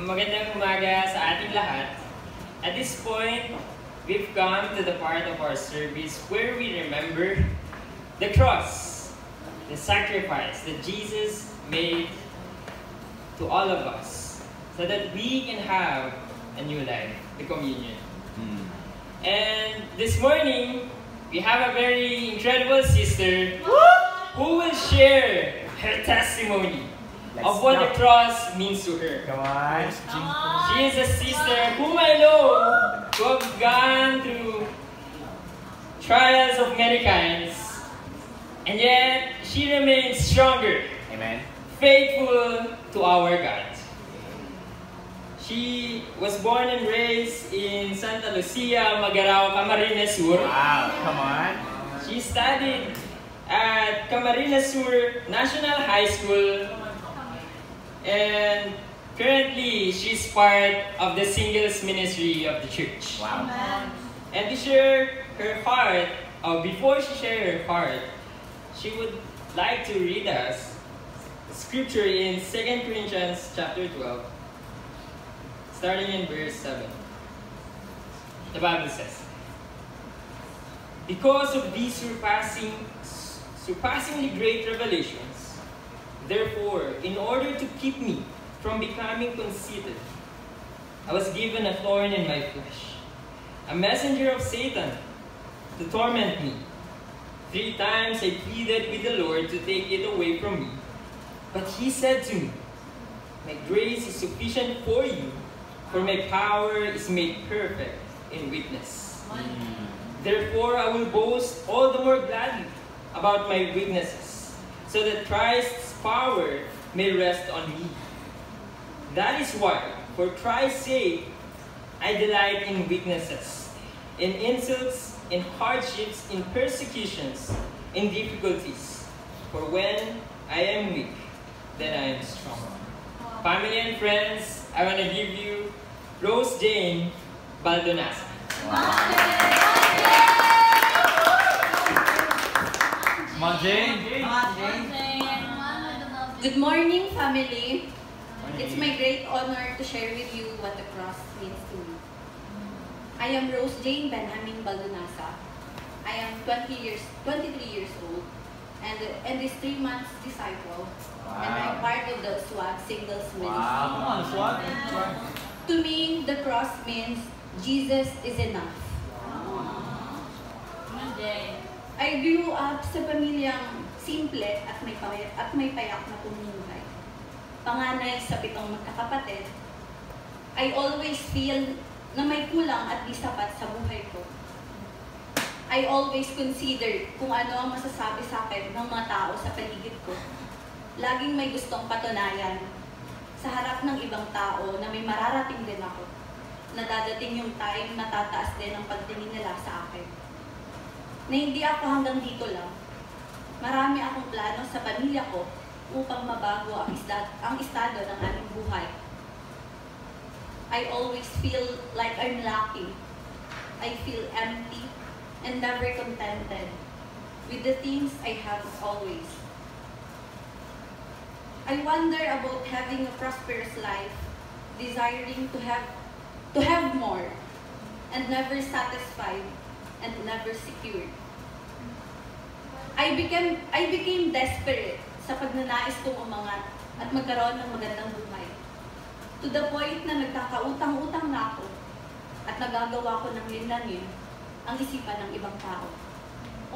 Magandang umaga sa ating lahat. At this point, we've come to the part of our service where we remember the cross, the sacrifice that Jesus made to all of us so that we can have a new life, the communion. And this morning, we have a very incredible sister who will share her testimony of what the cross means to her. Come on. She is a sister whom I know who have gone through trials of many kinds, and yet she remains stronger, Amen. faithful to our God. She was born and raised in Santa Lucia, Magarao, Camarines Sur. Wow. Come on. She studied at Camarines Sur National High School, and currently she's part of the singles ministry of the church. Wow. And to share her heart, or before she shares her heart, she would like to read us scripture in 2 Corinthians chapter 12, starting in verse 7. The Bible says, "Because of these surpassingly great revelations, therefore, in order to keep me from becoming conceited, I was given a thorn in my flesh, a messenger of Satan to torment me. 3 times I pleaded with the Lord to take it away from me, but He said to me, 'My grace is sufficient for you, for my power is made perfect in weakness.' Therefore, I will boast all the more gladly about my weaknesses, so that Christ's power may rest on me. That is why, for Christ's sake, I delight in weaknesses, in insults, in hardships, in persecutions, in difficulties. For when I am weak, then I am strong." Family and friends, I want to give you Rose Jane Baldonasa. Come on, Jane. Good morning, family. It's my great honor to share with you what the cross means to me. I am Rose Jane Benjamin Baldonasa. I am 23 years old, and is 3 months disciple. Wow. And I'm part of the SWAG Singles Ministry. Wow. Come on, SWAG. To me, the cross means Jesus is enough. I grew up sa pamilyang simple at may payak na pamumuhay. Panganay sa 7 magkakapatid, I always feel na may kulang at di sapat sa buhay ko. I always consider kung ano ang masasabi sa akin ng mga tao sa paligid ko. Laging may gustong patunayan sa harap ng ibang tao na may mararating din ako, na dadating yung time na tataas din ang pagtingin nila sa akin. Na hindi ako hanggang dito lang. Marami akong plano sa pamilya ko upang mabago ang estado ng aming buhay. I always feel like I'm lacking. I feel empty and never contented with the things I have always. I wonder about having a prosperous life, desiring to have more, and never satisfied and never secured. I became desperate sa pagnanais kong umangat at magkaroon ng magandang buhay. To the point na nagkakautang-utang na ako at nagagawa ko ng linlangin ang isipan ng ibang tao.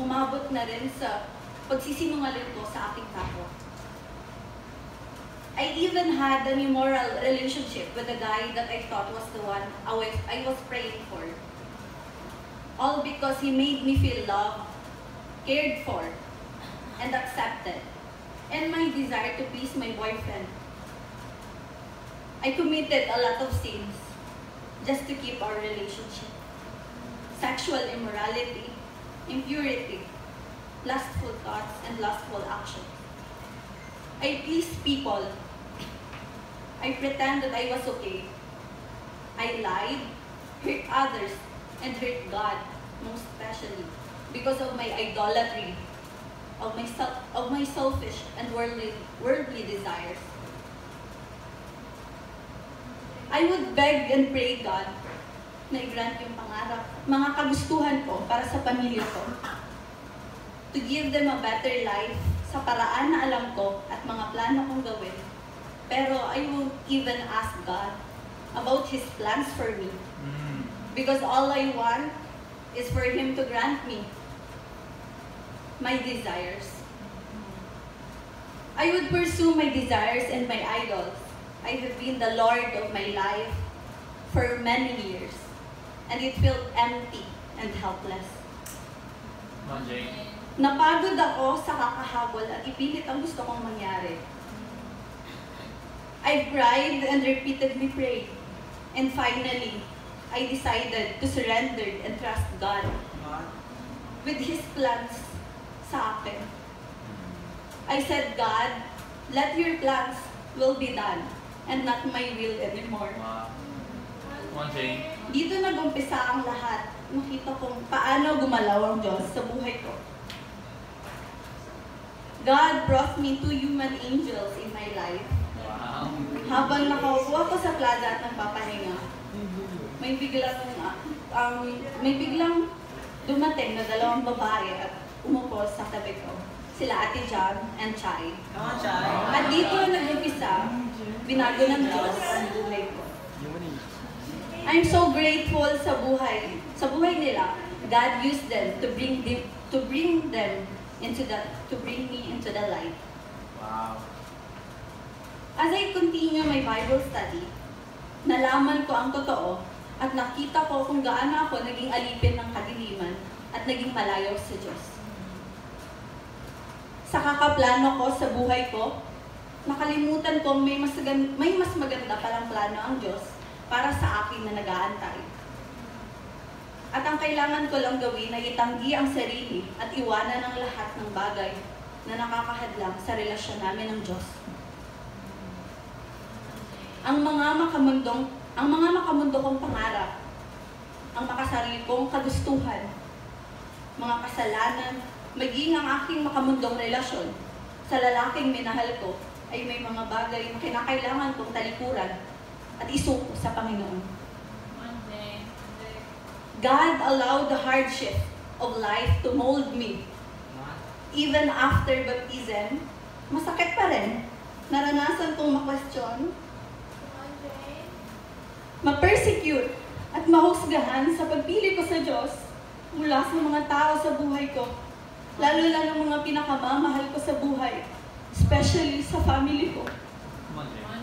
Umabot na rin sa pagsisinungaling ko sa aking kapwa. I even had an immoral relationship with a guy that I thought was the one I was praying for. All because he made me feel loved, cared for, and accepted, and my desire to please my boyfriend. I committed a lot of sins just to keep our relationship. Sexual immorality, impurity, lustful thoughts, and lustful actions. I pleased people. I pretended I was okay. I lied, hurt others, and hurt God, most especially, because of my idolatry, of my selfish and worldly desires. I would beg and pray God na i-grant yung pangarap, mga kagustuhan ko para sa pamilya ko. To give them a better life sa paraan na alam ko at mga plano kong gawin. Pero I won't even ask God about His plans for me. Because all I want is for Him to grant me my desires. I would pursue my desires and my idols. I have been the Lord of my life for many years, and it felt empty and helpless. Come on, Jane. Napagod ako sa kakahabol at ipilit ang gusto kong mangyari. I cried and repeatedly prayed, and finally, I decided to surrender and trust God with His plans sa akin. I said, God, let your plans will be done and not my will anymore. Wow. Come on, Jane. Dito nag-umpisa ang lahat. Nakita kong paano gumalaw ang Diyos sa buhay ko. God brought me 2 human angels in my life. Wow. Habang nakaupo ako sa plaza at nagpapahinga, may biglang dumating na 2 babae at umupo sa tabi ko. Sila Ate John and Chai. Come on, Chai. At dito nag-umpisa, binago ng Diyos ang buhay ko. I'm so grateful sa buhay nila. God used them to bring me into the light. Wow. As I continue my Bible study, nalaman ko ang totoo at nakita ko kung gaano ako naging alipin ng kadiliman at naging malayo sa Diyos. Sa kakaplano ko sa buhay ko, nakalimutan ko may mas maganda palang plano ang Diyos para sa akin na nag-aantay. At ang kailangan ko lang gawin ay itanggi ang sarili at iwanan ang lahat ng bagay na nakakahadlang sa relasyon namin ng Diyos. Ang mga makamundo kong pangarap, ang makasarili kong kagustuhan, mga kasalanan, maging ang aking makamundong relasyon sa lalaking minahal ko ay may mga bagay na kinakailangan kong talikuran at isuko sa Panginoon. God allowed the hardship of life to mold me. Even after baptism, masakit pa rin. Naranasan kong ma-question, ma-persecute at mahusgahan sa pagpili ko sa Diyos mula sa mga tao sa buhay ko. Lalo ng mga pinakamamahal ko sa buhay, especially sa family ko. Come on, Jane.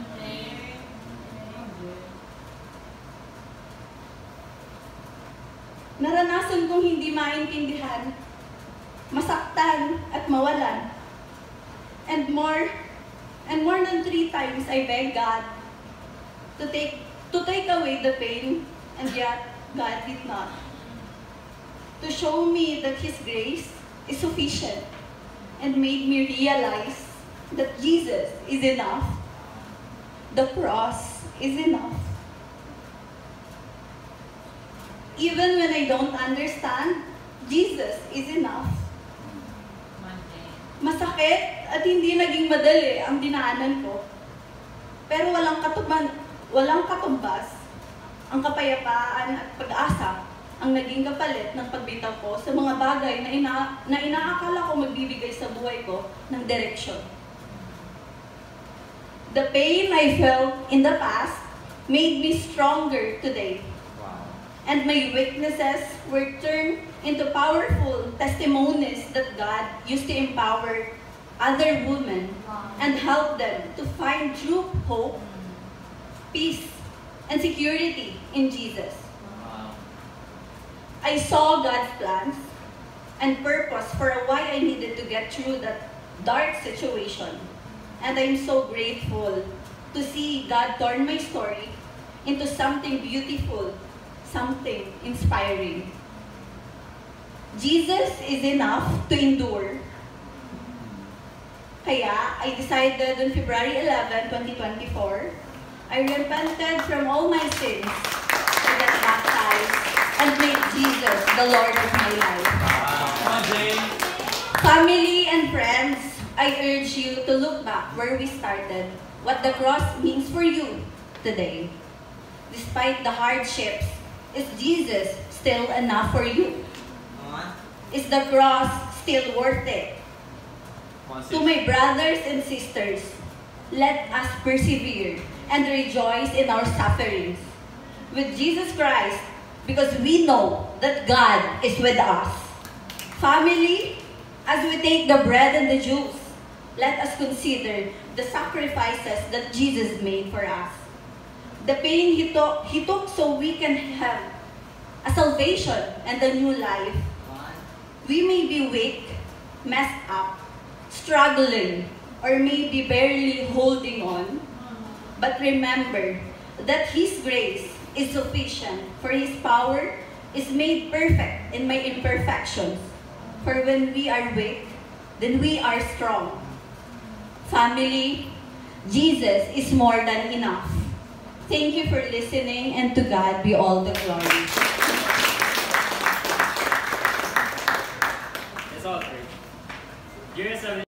Naranasan kong hindi maintindihan, masaktan at mawalan. And more than 3 times I begged God to take away the pain, and yet God did not. To show me that His grace is sufficient and made me realize that Jesus is enough. The cross is enough. Even when I don't understand, Jesus is enough. Masakit at hindi naging madali ang dinaanan ko. Pero walang katumbas ang kapayapaan at pag-asa ang naging kapalit ng pagbitaw ko sa mga bagay na inaakala ko magbibigay sa buhay ko ng direksyon. The pain I felt in the past made me stronger today. Wow. And my weaknesses were turned into powerful testimonies that God used to empower other women and help them to find true hope, peace, and security in Jesus. Wow. I saw God's plans and purpose for why I needed to get through that dark situation. And I'm so grateful to see God turn my story into something beautiful, something inspiring. Jesus is enough to endure. Kaya, I decided on February 11, 2024, I repented from all my sins, I got baptized, and made Jesus the Lord of my life. Wow. Come on, Jane. Family and friends, I urge you to look back where we started, what the cross means for you today. despite the hardships, is Jesus still enough for you? Is the cross still worth it? Come on, To sis. my brothers and sisters, let us persevere and rejoice in our sufferings with Jesus Christ, because we know that God is with us. Family, as we take the bread and the juice, let us consider the sacrifices that Jesus made for us. The pain He took so we can have a salvation and a new life. We may be weak, messed up, struggling, or maybe barely holding on. But remember that His grace is sufficient, for His power is made perfect in my imperfections. For when we are weak, then we are strong. Family, Jesus is more than enough. Thank you for listening, and to God be all the glory. Let's all pray. Dear Heavenly